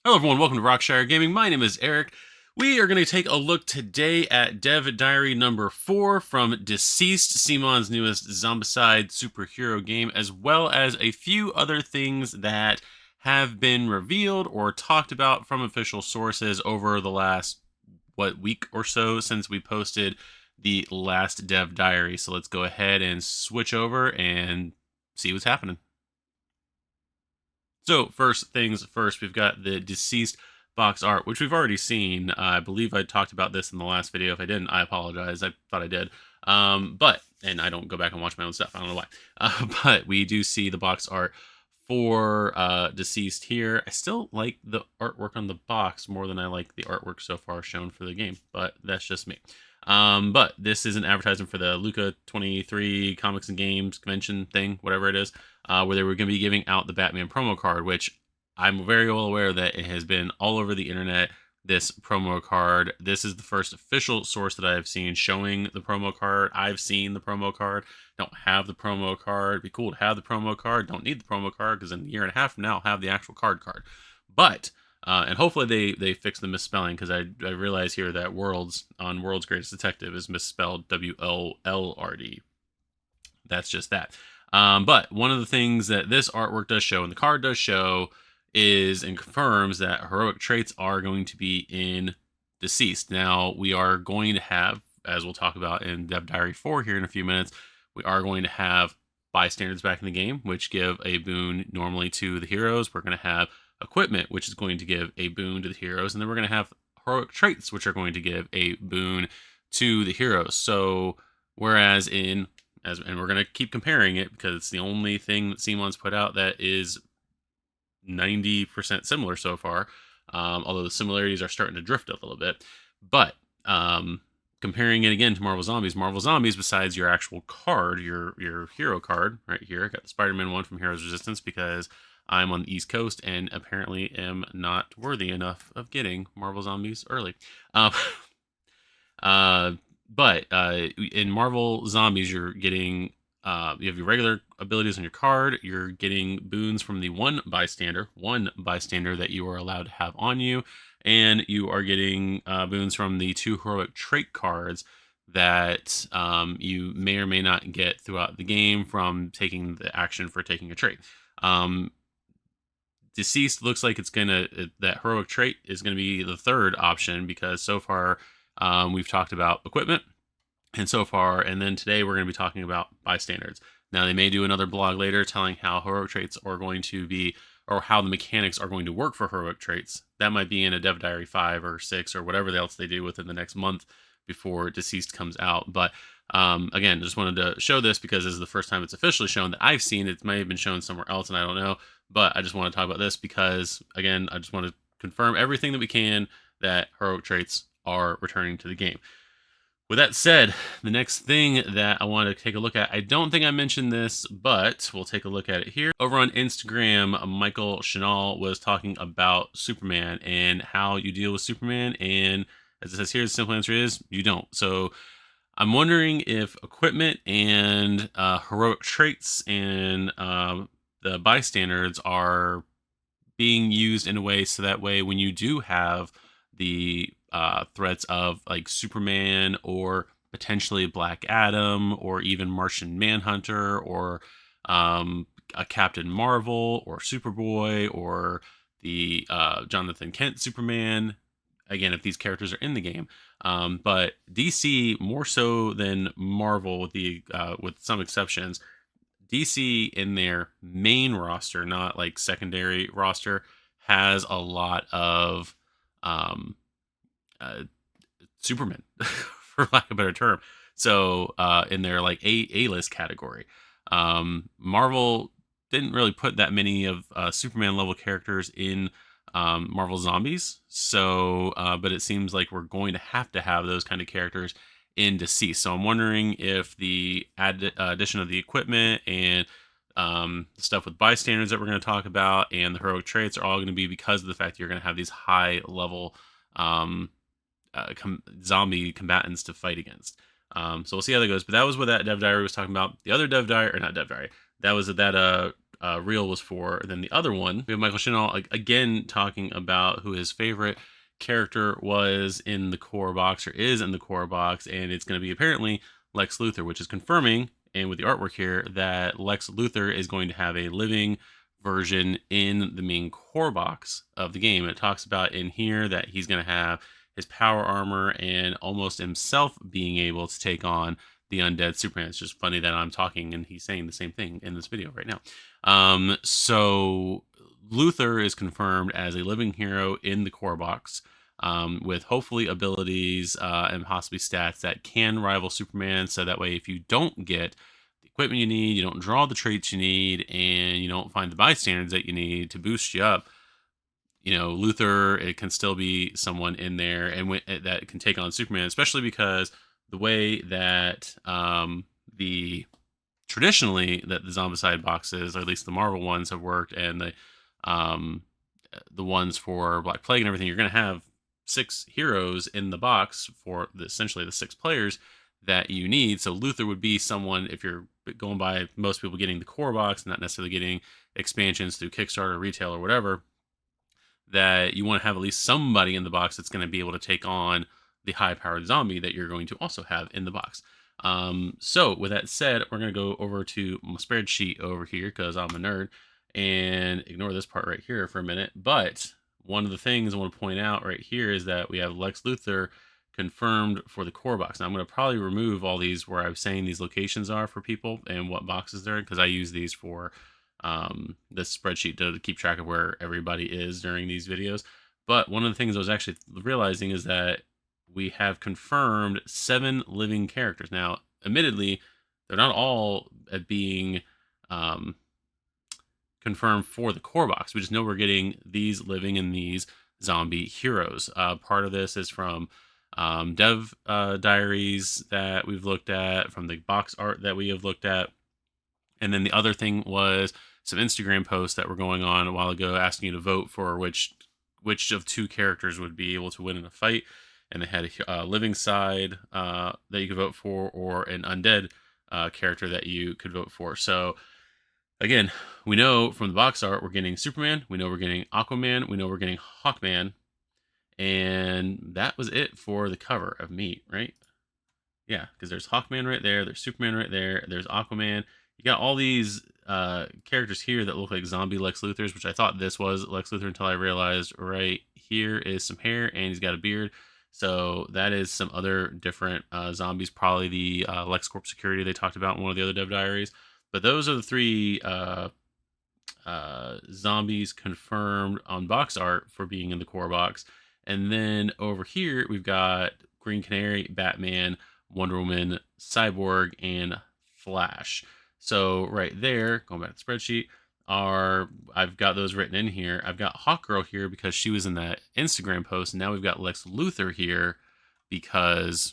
Hello everyone, welcome to Rockshire Gaming. My name is Eric. We are going to take a look today at Dev Diary number 4 from DCeased, CMON's newest zombicide superhero game, as well as a few other things that have been revealed or talked about from official sources over the last, week or so since we posted the last Dev Diary. So let's go ahead and switch over and see what's happening. So first things first, we've got the DCeased box art, which we've already seen. I believe I talked about this in the last video. If I didn't, I apologize. I thought I did. And I don't go back and watch my own stuff. I don't know why. But we do see the box art for DCeased here. I still like the artwork on the box more than I like the artwork so far shown for the game, but that's just me. But this is an advertisement for the Luca 23 Comics and Games convention thing, whatever it is, where they were going to be giving out the Batman promo card, which I'm very well aware that it has been all over the internet, this promo card. This is the first official source that I have seen showing the promo card. I've seen the promo card. Don't have the promo card. It'd be cool to have the promo card. Don't need the promo card because in a year and a half from now, I'll have the actual card. But and hopefully they fix the misspelling, because I realize here that World's Greatest Detective is misspelled WLLRD. That's just that. But one of the things that this artwork does show and the card does show is and confirms that heroic traits are going to be in DCeased. Now, we are going to have, as we'll talk about in Dev Diary 4 here in a few minutes, we are going to have bystanders back in the game, which give a boon normally to the heroes. We're going to have equipment, which is going to give a boon to the heroes, and then we're going to have heroic traits, which are going to give a boon to the heroes. So whereas and we're going to keep comparing it because it's the only thing that CMON's put out that is 90% similar so far, although the similarities are starting to drift a little bit. But comparing it again to Marvel Zombies, besides your actual card, your hero card right here, I got the Spider-Man one from Heroes Resistance because I'm on the East Coast and apparently am not worthy enough of getting Marvel Zombies early. But in Marvel Zombies, you're getting you have your regular abilities on your card. You're getting boons from the one bystander that you are allowed to have on you, and you are getting boons from the 2 heroic trait cards that you may or may not get throughout the game from taking the action for taking a trait. DCeased looks like that heroic trait is going to be the third option, because so far we've talked about equipment, and then today we're going to be talking about bystanders. Now, they may do another blog later telling how heroic traits are going to be, or how the mechanics are going to work for heroic traits. That might be in a Dev Diary 5 or 6 or whatever else they do within the next month before DCeased comes out. But again, just wanted to show this because this is the first time it's officially shown that I've seen. It may have been shown somewhere else and I don't know, but I just want to talk about this because, again, I just want to confirm everything that we can that heroic traits are returning to the game. With that said, the next thing that I want to take a look at, I don't think I mentioned this, but we'll take a look at it here. Over on Instagram, Michael Chanel was talking about Superman and how you deal with Superman, and as it says here, the simple answer is you don't. So I'm wondering if equipment and heroic traits and the bystanders are being used in a way so that way when you do have the threats of like Superman or potentially Black Adam or even Martian Manhunter or a Captain Marvel or Superboy or the Jonathan Kent Superman, again, if these characters are in the game. But DC, more so than Marvel, with some exceptions, DC in their main roster, not like secondary roster, has a lot of Superman, for lack of a better term. So in their like A-list category, Marvel didn't really put that many of Superman level characters in Marvel Zombies. So, but it seems like we're going to have those kind of characters in DCeased. So I'm wondering if the addition of the equipment and the stuff with bystanders that we're going to talk about and the heroic traits are all going to be because of the fact that you're going to have these high level zombie combatants to fight against. So we'll see how that goes. But that was what that Dev Diary was talking about. The other Dev Diary, or not Dev Diary, that was that reel was for. And then the other one, we have Michael Shinall again talking about who his favorite character was in the core box, or is in the core box, and it's going to be apparently Lex Luthor, which is confirming, and with the artwork here, that Lex Luthor is going to have a living version in the main core box of the game. It talks about in here that he's going to have his power armor and almost himself being able to take on the undead Superman. It's just funny that I'm talking and he's saying the same thing in this video right now. So Luthor is confirmed as a living hero in the core box, with hopefully abilities and possibly stats that can rival Superman. So that way, if you don't get the equipment you need, you don't draw the traits you need, and you don't find the bystanders that you need to boost you up, Luthor, it can still be someone in there and that can take on Superman, especially because the way that traditionally that the Zombicide boxes, or at least the Marvel ones, have worked, and the ones for Black Plague and everything, you're going to have 6 heroes in the box for essentially the 6 players that you need. So Luthor would be someone, if you're going by most people getting the core box, not necessarily getting expansions through Kickstarter, retail, or whatever, that you want to have at least somebody in the box that's going to be able to take on the high-powered zombie that you're going to also have in the box. So with that said, we're going to go over to my spreadsheet over here, because I'm a nerd, and ignore this part right here for a minute. But one of the things I want to point out right here is that we have Lex Luthor confirmed for the core box. Now I'm going to probably remove all these where I'm saying these locations are for people and what boxes they're in, because I use these for this spreadsheet to keep track of where everybody is during these videos. But one of the things I was actually realizing is that we have confirmed 7 living characters. Now, admittedly, they're not all being confirmed for the core box. We just know we're getting these living and these zombie heroes. Part of this is from dev diaries that we've looked at, from the box art that we have looked at. And then the other thing was some Instagram posts that were going on a while ago asking you to vote for which of 2 characters would be able to win in a fight. And they had a living side that you could vote for, or an undead character that you could vote for. So again, we know from the box art we're getting Superman, we know we're getting Aquaman, we know we're getting Hawkman, and that was it for the cover of Meat, right? Yeah, because there's Hawkman right there, there's Superman right there, there's Aquaman. You got all these characters here that look like zombie Lex Luthors, which I thought this was Lex Luthor until I realized right here is some hair and he's got a beard. So that is some other different zombies, probably the LexCorp Security they talked about in one of the other dev diaries. But those are the 3 zombies confirmed on box art for being in the core box. And then over here, we've got Green Canary, Batman, Wonder Woman, Cyborg, and Flash. So right there, going back to the spreadsheet, I've got those written in here. I've got Hawkgirl here because she was in that Instagram post. And now we've got Lex Luthor here because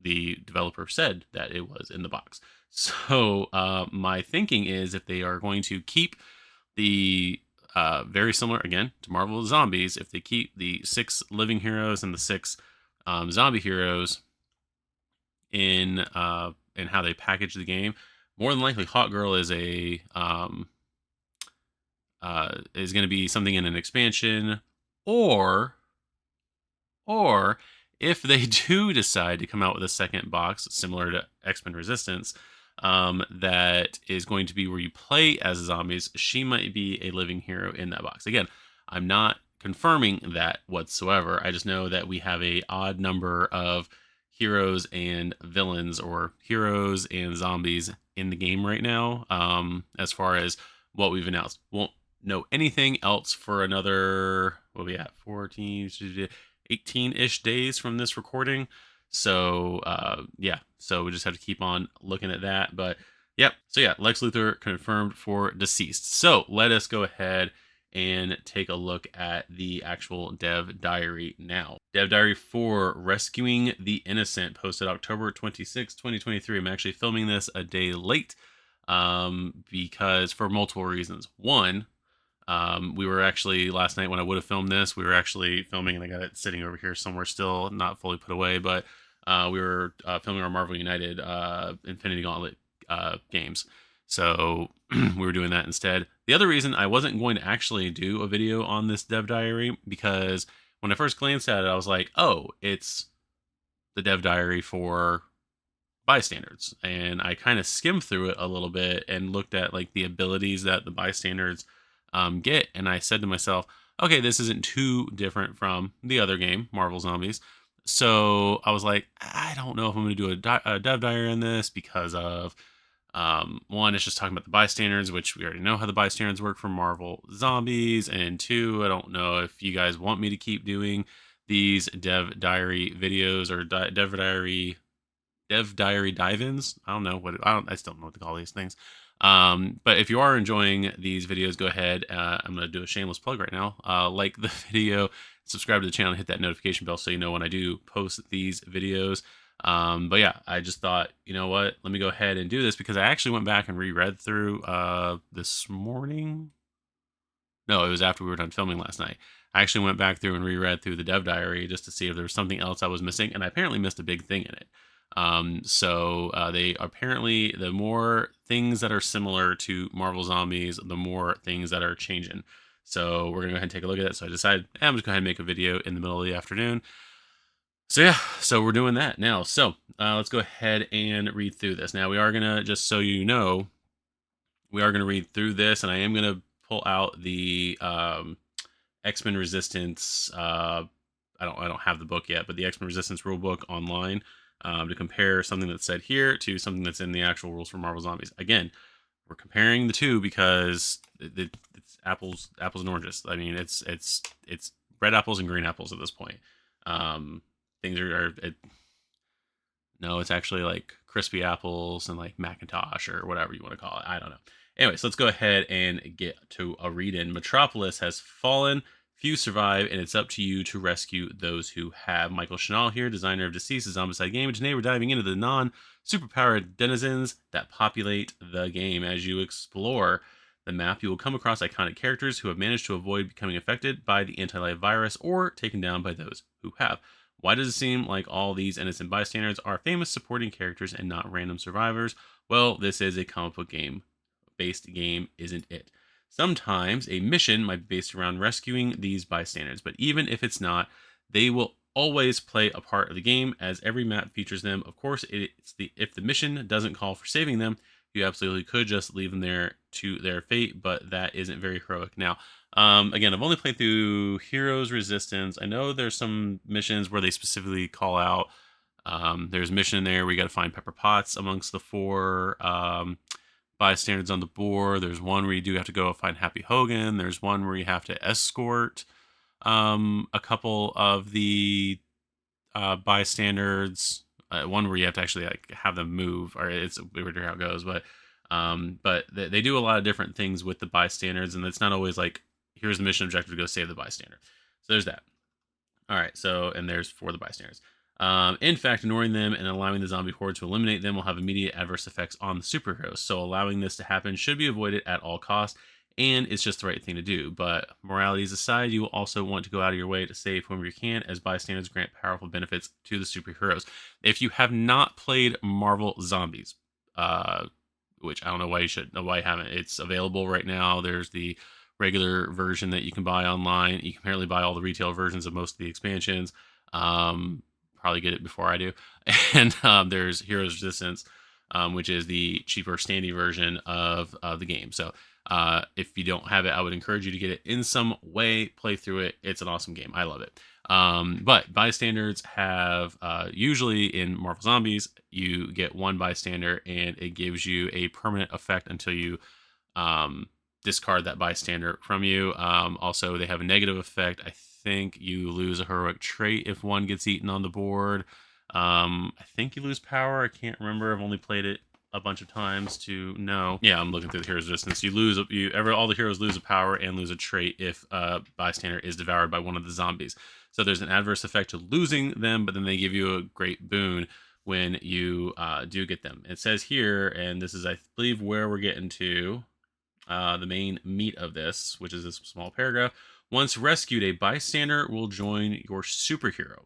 the developer said that it was in the box. So my thinking is, if they are going to keep the very similar, again, to Marvel Zombies, if they keep the 6 living heroes and the 6 zombie heroes in how they package the game, more than likely Hawkgirl is is going to be something in an expansion, or if they do decide to come out with a second box similar to X-Men Resistance, that is going to be where you play as zombies, she might be a living hero in that box. Again, I'm not confirming that whatsoever. I just know that we have a odd number of heroes and villains, or heroes and zombies in the game right now, as far as what we've announced. Won't know anything else for another, what are we at, 14, 18-ish days from this recording. So yeah, so we just have to keep on looking at that. But yep, so yeah, Lex Luthor confirmed for DCeased. So let us go ahead and take a look at the actual dev diary now. Dev diary for Rescuing the Innocent, posted October 26, 2023. I'm actually filming this a day late because for multiple reasons. One, we were actually, last night when I would have filmed this, we were actually filming, and I got it sitting over here somewhere still, not fully put away, but we were filming our Marvel United Infinity Gauntlet games. So we were doing that instead. The other reason I wasn't going to actually do a video on this dev diary, because when I first glanced at it, I was like, oh, it's the dev diary for bystanders. And I kind of skimmed through it a little bit and looked at like the abilities that the bystanders get. And I said to myself, okay, this isn't too different from the other game, Marvel Zombies. So I was like, I don't know if I'm going to do a dev diary on this because of one, it's just talking about the bystanders, which we already know how the bystanders work for Marvel Zombies. And two, I don't know if you guys want me to keep doing these dev diary videos or dev diary dive-ins. I don't know what I still don't know what to call these things. But if you are enjoying these videos, go ahead. I'm going to do a shameless plug right now. Like the video, subscribe to the channel, and hit that notification bell so you know when I do post these videos. But yeah, I just thought, you know what, let me go ahead and do this because I actually went back and reread through this morning. No, it was after we were done filming last night. I actually went back through and reread through the dev diary just to see if there was something else I was missing, and I apparently missed a big thing in it. So they apparently, the more things that are similar to Marvel Zombies, the more things that are changing. So we're gonna go ahead and take a look at it. So I decided, I'm just gonna go ahead and make a video in the middle of the afternoon. So yeah, so we're doing that now. So let's go ahead and read through this. Now we are gonna, just so you know, we are gonna read through this, and I am gonna pull out the X-Men Resistance. I don't have the book yet, but the X-Men Resistance rule book online to compare something that's said here to something that's in the actual rules for Marvel Zombies. Again, we're comparing the two because it's apples and oranges. I mean, it's red apples and green apples at this point. Things no, it's actually like crispy apples and like Macintosh or whatever you want to call it. I don't know. Anyways, let's go ahead and get to a read-in. Metropolis has fallen. Few survive, and it's up to you to rescue those who have. Michael Chanel here, designer of DCeased, a Zombicide game, and today we're diving into the non-superpowered denizens that populate the game. As you explore the map, you will come across iconic characters who have managed to avoid becoming affected by the anti-life virus or taken down by those who have. Why does it seem like all these innocent bystanders are famous supporting characters and not random survivors? Well, this is a comic book game-based game, isn't it? Sometimes a mission might be based around rescuing these bystanders, but even if it's not, they will always play a part of the game as every map features them. Of course, if the mission doesn't call for saving them, you absolutely could just leave them there to their fate, but that isn't very heroic. Now, again, I've only played through Heroes Resistance. I know there's some missions where they specifically call out. There's a mission there where you got to find Pepper Potts amongst the four bystanders on the board. There's one where you do have to go find Happy Hogan. There's one where you have to escort a couple of the bystanders. One where you have to actually like have them move, or it's weird how it goes, but they do a lot of different things with the bystanders, and it's not always like, here's the mission objective to go save the bystander. So there's that. All right, so, and there's for the bystanders. In fact, ignoring them and allowing the zombie horde to eliminate them will have immediate adverse effects on the superheroes. So allowing this to happen should be avoided at all costs, and it's just the right thing to do. But moralities aside, you will also want to go out of your way to save whomever you can, as bystanders grant powerful benefits to the superheroes. If you have not played Marvel Zombies, which I don't know why you should, know why you haven't, it's available right now. There's the regular version that you can buy online. You can apparently buy all the retail versions of most of the expansions. Probably get it before I do. And there's Heroes Resistance, which is the cheaper standy version of the game. So if you don't have it, I would encourage you to get it in some way, play through it. It's an awesome game. I love it. But bystanders have, usually in Marvel Zombies, you get one bystander and it gives you a permanent effect until you discard that bystander from you. Also, they have a negative effect. I think you lose a heroic trait if one gets eaten on the board. I think you lose power. I can't remember. I've only played it a bunch of times to know. Yeah, I'm looking through the Heroes Resistance. All the heroes lose a power and lose a trait if a bystander is devoured by one of the zombies. So there's an adverse effect to losing them, but then they give you a great boon when you do get them. It says here, and this is, I believe, where we're getting to the main meat of this, which is this small paragraph. Once rescued, a bystander will join your superhero,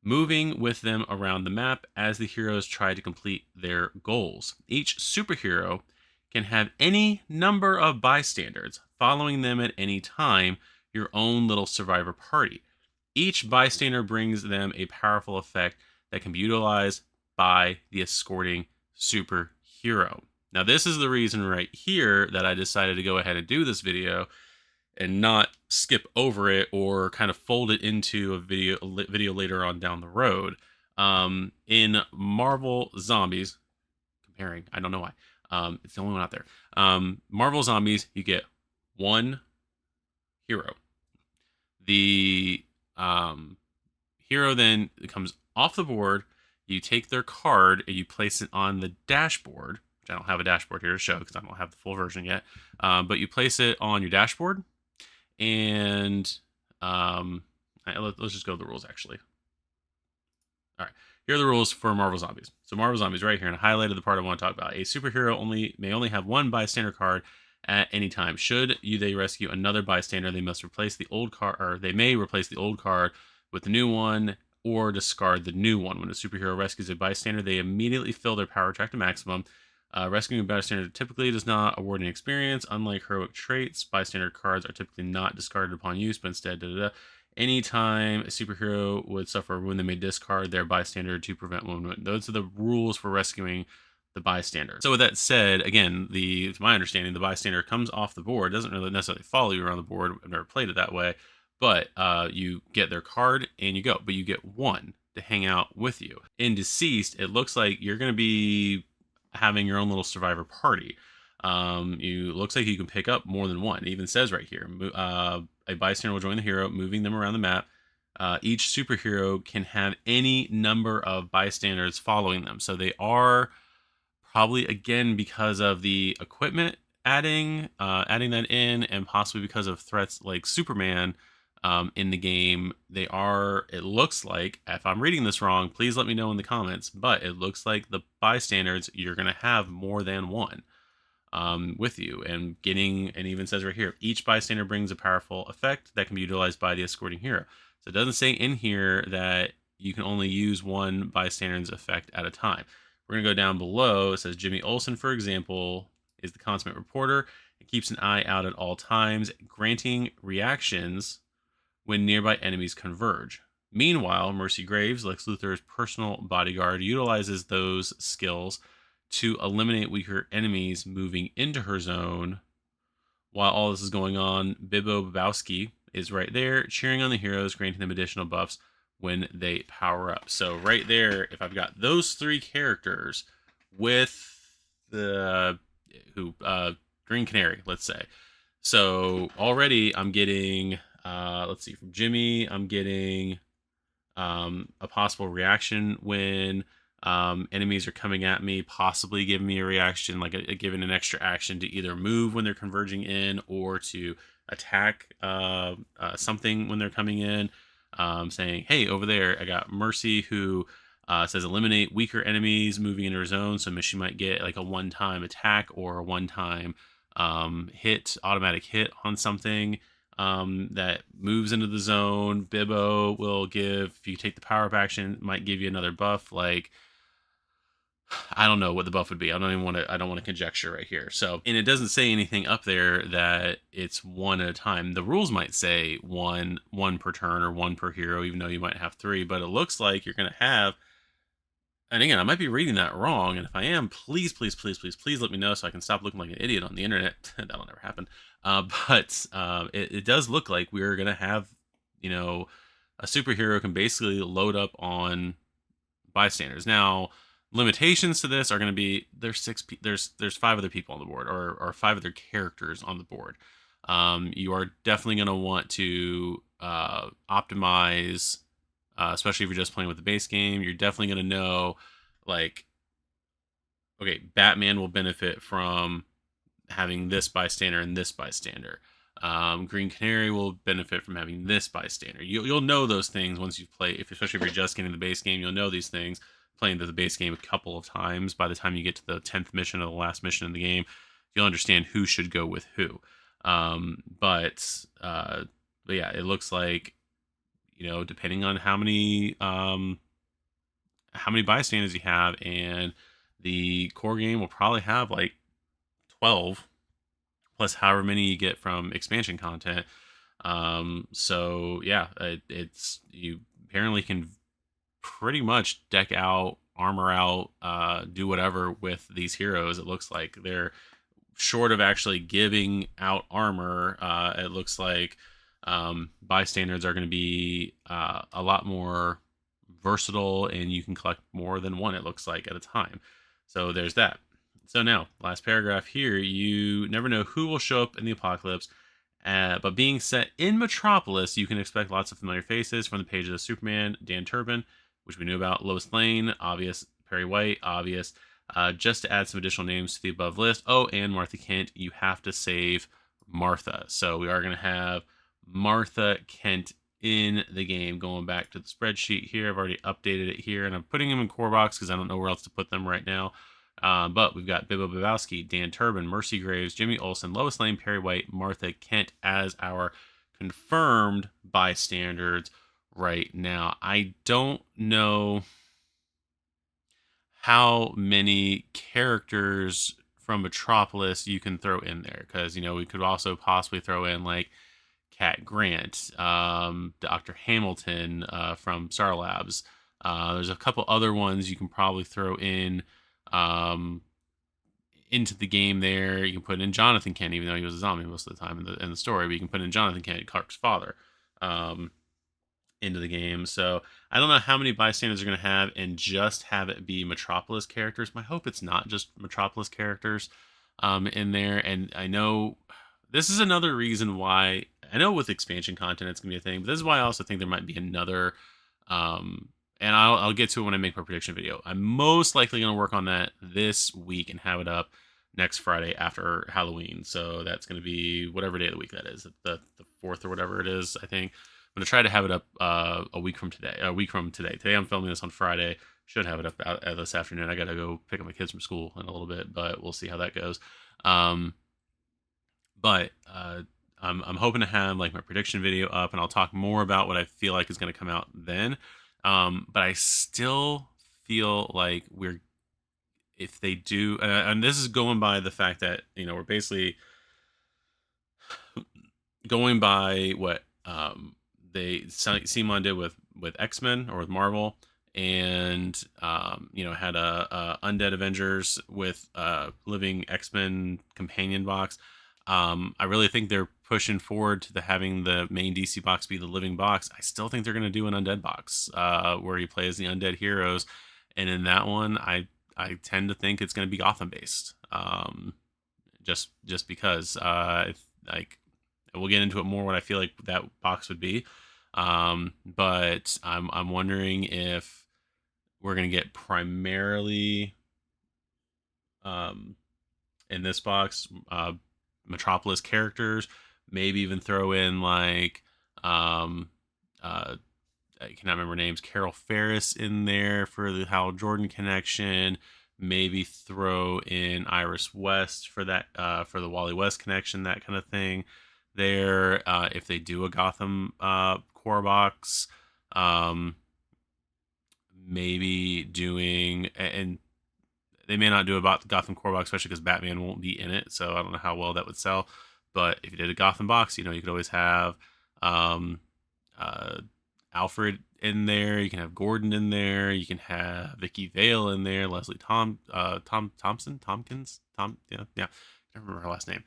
moving with them around the map as the heroes try to complete their goals. Each superhero can have any number of bystanders following them at any time, your own little survivor party. Each bystander brings them a powerful effect that can be utilized by the escorting superhero. Now, this is the reason right here that I decided to go ahead and do this video and not skip over it or kind of fold it into a video later on down the road. In Marvel Zombies, comparing, I don't know why. It's the only one out there. Marvel Zombies, you get one hero. The hero then comes off the board. You take their card and you place it on the dashboard, which I don't have a dashboard here to show because I don't have the full version yet. But you place it on your dashboard, and let's just go to the rules actually. All right, here are the rules for Marvel Zombies. So Marvel Zombies right here, and I highlighted the part I want to talk about. A superhero may only have one bystander card at any time. Should they rescue another bystander, they must replace the old card, or they may replace the old card with the new one, or discard the new one. When a superhero rescues a bystander, they immediately fill their power track to maximum. Rescuing a bystander typically does not award any experience. Unlike heroic traits, bystander cards are typically not discarded upon use, but instead, anytime a superhero would suffer a wound, they may discard their bystander to prevent wound. Those are the rules for rescuing the bystander. So with that said, again, to my understanding, the bystander comes off the board, doesn't really necessarily follow you around the board. I've never played it that way, but you get their card and you go, but you get one to hang out with you. In DCeased, it looks like you're going to be having your own little survivor party. Looks like you can pick up more than one. It even says right here, a bystander will join the hero, moving them around the map. Each superhero can have any number of bystanders following them. So they are probably, again, because of the equipment adding that in, and possibly because of threats like Superman in the game, they are, it looks like, if I'm reading this wrong, please let me know in the comments, but it looks like the bystanders, you're going to have more than one with you, and even says right here, each bystander brings a powerful effect that can be utilized by the escorting hero. So it doesn't say in here that you can only use one bystander's effect at a time. We're going to go down below. It says Jimmy Olsen, for example, is the consummate reporter and keeps an eye out at all times, granting reactions when nearby enemies converge. Meanwhile, Mercy Graves, Lex Luthor's personal bodyguard, utilizes those skills to eliminate weaker enemies moving into her zone. While all this is going on, Bibbo Babowski is right there, cheering on the heroes, granting them additional buffs when they power up. So right there, if I've got those three characters with the Green Canary, let's say. So already I'm getting, let's see, from Jimmy, I'm getting a possible reaction when enemies are coming at me, possibly giving me a reaction, like giving an extra action to either move when they're converging in or to attack something when they're coming in. Saying, hey, over there, I got Mercy, who says eliminate weaker enemies moving into her zone. So she might get like a one-time attack or a one-time automatic hit on something that moves into the zone. Bibbo will give, if you take the power-up action, might give you another buff. Like, I don't know what the buff would be. I don't want to conjecture right here. So, and it doesn't say anything up there that it's one at a time. The rules might say one per turn or one per hero, even though you might have three, but it looks like you're going to have, and again, I might be reading that wrong. And if I am, please let me know so I can stop looking like an idiot on the internet. That'll never happen. But it does look like we're going to have, a superhero can basically load up on bystanders. Now, limitations to this are going to be there's five other people on the board, or five other characters on the board. You are definitely going to want to optimize, especially if you're just playing with the base game. You're definitely going to know, like, okay, Batman will benefit from having this bystander and this bystander. Green Canary will benefit from having this bystander. You'll know those things once you play, especially if you're just getting the base game. You'll know these things playing the base game a couple of times. By the time you get to the 10th mission or the last mission in the game, you'll understand who should go with who. But yeah, it looks like, depending on how many bystanders you have, and the core game will probably have like 12 plus however many you get from expansion content. So yeah, it's you apparently can pretty much deck out, armor out, do whatever with these heroes. It looks like they're short of actually giving out armor. It looks like bystanders are going to be a lot more versatile, and you can collect more than one, it looks like, at a time. So there's that. So now, last paragraph here, you never know who will show up in the apocalypse. But being set in Metropolis, you can expect lots of familiar faces from the pages of Superman, Dan Turpin, which we knew about, Lois Lane, obvious, Perry White, obvious. Just to add some additional names to the above list. Oh, and Martha Kent, you have to save Martha. So we are going to have Martha Kent in the game. Going back to the spreadsheet here, I've already updated it here, and I'm putting them in core box because I don't know where else to put them right now. But we've got Bibbo Bobowski, Dan Turpin, Mercy Graves, Jimmy Olsen, Lois Lane, Perry White, Martha Kent as our confirmed bystanders right now. I don't know how many characters from Metropolis you can throw in there, because we could also possibly throw in like Cat Grant, Dr. Hamilton from Star Labs. There's a couple other ones you can probably throw in into the game there. You can put in Jonathan Kent, even though he was a zombie most of the time in the story, but you can put in Jonathan Kent, Clark's father, into the game. So I don't know how many bystanders are going to have, and just have it be Metropolis characters. My hope it's not just Metropolis characters in there. And I know this is another reason why, I know with expansion content it's going to be a thing, but this is why I also think there might be another, and I'll get to it when I make my prediction video. I'm most likely going to work on that this week and have it up next Friday after Halloween. So that's going to be whatever day of the week that is, the 4th or whatever it is, I think. I'm going to try to have it up a week from today. Today I'm filming this on Friday. Should have it up this afternoon. I got to go pick up my kids from school in a little bit, but we'll see how that goes. But I'm hoping to have like my prediction video up, and I'll talk more about what I feel like is going to come out then. But I still feel like if they do, and this is going by the fact that we're basically going by what CMON did with X-Men or with Marvel, and had a Undead Avengers with living X-Men companion box. I really think they're pushing forward to having the main DC box be the living box. I still think they're going to do an Undead box where you play as the Undead heroes, and in that one, I tend to think it's going to be Gotham based. Just because we'll get into it more what I feel like that box would be. But I'm wondering if we're going to get primarily in this box Metropolis characters, maybe even throw in like I cannot remember names, Carol Ferris in there for the Hal Jordan connection, maybe throw in Iris West for that for the Wally West connection, that kind of thing there. If they do a Gotham core box, maybe doing, and they may not do about the Gotham core box, especially because Batman won't be in it, so I don't know how well that would sell. But if you did a Gotham box, you could always have Alfred in there. You can have Gordon in there. You can have Vicky Vale in there. Leslie Tompkins. I can't remember her last name.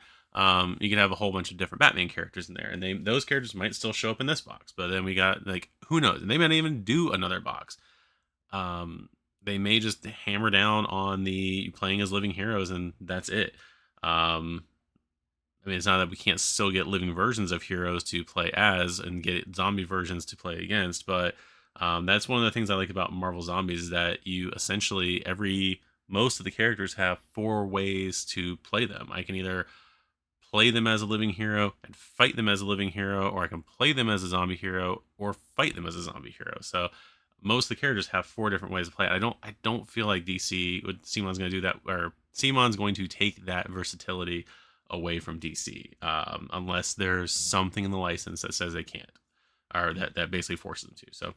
You can have a whole bunch of different Batman characters in there, and those characters might still show up in this box. But then we got who knows? And they might even do another box. They may just hammer down on the playing as living heroes, and that's it. It's not that we can't still get living versions of heroes to play as and get zombie versions to play against, but that's one of the things I like about Marvel Zombies, is that you essentially most of the characters have 4 ways to play them. I can either play them as a living hero and fight them as a living hero, or I can play them as a zombie hero or fight them as a zombie hero. So most of the characters have 4 different ways to play. I don't feel like CMON's going to do that, or CMON's going to take that versatility away from DC, unless there's something in the license that says they can't, or that basically forces them to. So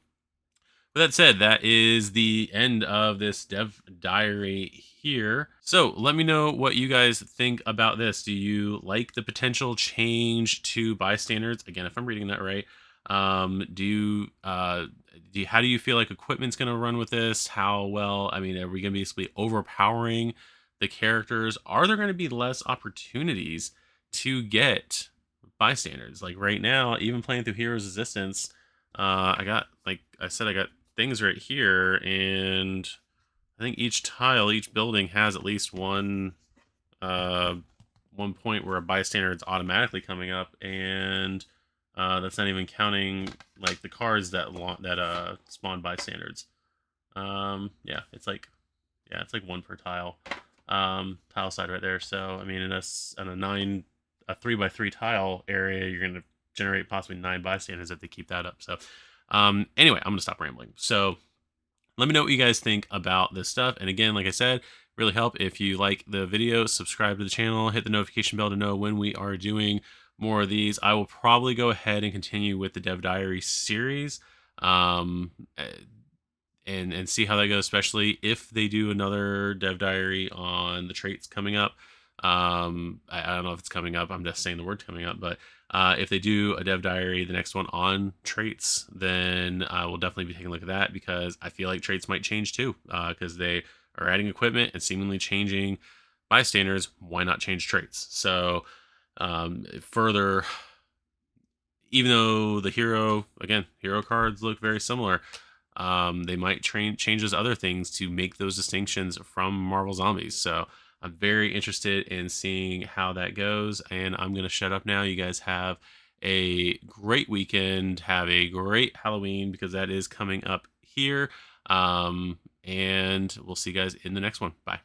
with that said, that is the end of this dev diary here. So let me know what you guys think about this. Do you like the potential change to bystanders? Again, if I'm reading that right, how do you feel like equipment's going to run with this? How well? I mean, are we going to be basically overpowering the characters? Are there going to be less opportunities to get bystanders? Like right now, even playing through Heroes Resistance, I got, like I said, I got things right here, and I think each tile, each building has at least one point where a bystander is automatically coming up, and that's not even counting like the cards that spawn bystanders. Yeah, it's like one per tile, tile side right there. So I mean, in a 3x3 tile area, you're gonna generate possibly 9 bystanders if they keep that up. So anyway, I'm gonna stop rambling. So let me know what you guys think about this stuff. And again, like I said, really help if you like the video, subscribe to the channel, hit the notification bell to know when we are doing more of these. I will probably go ahead and continue with the Dev Diary series, and see how that goes, especially if they do another Dev Diary on the traits coming up. I don't know if it's coming up. I'm just saying the word coming up, but if they do a Dev Diary, the next one on traits, then I will definitely be taking a look at that, because I feel like traits might change too, because they are adding equipment and seemingly changing bystanders. Why not change traits? So further, even though the hero cards look very similar, they might change those other things to make those distinctions from Marvel Zombies. So I'm very interested in seeing how that goes, and I'm going to shut up now. You guys have a great weekend. Have a great Halloween, because that is coming up here. And we'll see you guys in the next one. Bye.